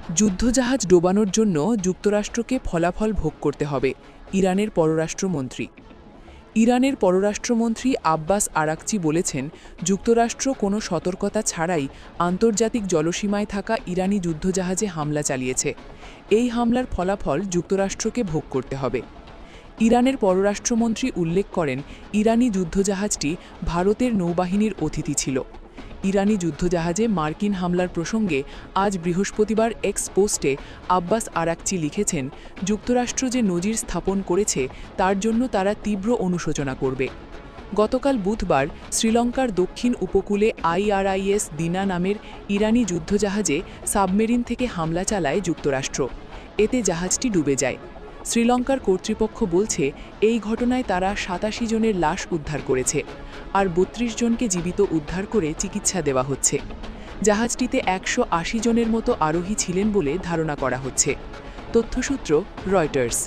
যুদ্ধজাহাজ ডোবানোর জন্য যুক্তরাষ্ট্রকে ফলাফল ভোগ করতে হবে, ইরানের পররাষ্ট্রমন্ত্রী। ইরানের পররাষ্ট্রমন্ত্রী আব্বাস আরাকচি বলেছেন, যুক্তরাষ্ট্র কোনো সতর্কতা ছাড়াই আন্তর্জাতিক জলসীমায় থাকা ইরানি যুদ্ধজাহাজে হামলা চালিয়েছে। এই হামলার ফলাফল যুক্তরাষ্ট্রকে ভোগ করতে হবে। ইরানের পররাষ্ট্রমন্ত্রী উল্লেখ করেন, ইরানি যুদ্ধজাহাজটি ভারতের নৌবাহিনীর অতিথি ছিল। ইরানি যুদ্ধজাহাজে মার্কিন হামলার প্রসঙ্গে আজ বৃহস্পতিবার এক্স পোস্টে আব্বাস আরাকচি লিখেছেন, যুক্তরাষ্ট্র যে নজির স্থাপন করেছে তার জন্য তারা তীব্র অনুশোচনা করবে। গতকাল বুধবার শ্রীলঙ্কার দক্ষিণ উপকূলে IRIS দিনা নামের ইরানি যুদ্ধজাহাজে সাবমেরিন থেকে হামলা চালায় যুক্তরাষ্ট্র। এতে জাহাজটি ডুবে যায়। শ্রীলঙ্কার কর্তৃপক্ষ বলছে, এই ঘটনায় তারা ৮৭ জনের লাশ উদ্ধার করেছে, আর ৩২ জনকে জীবিত উদ্ধার করে চিকিৎসা দেওয়া হচ্ছে। জাহাজটিতে ১৮০ জনের মতো আরোহী ছিলেন বলে ধারণা করা হচ্ছে। তথ্যসূত্র রয়টার্স।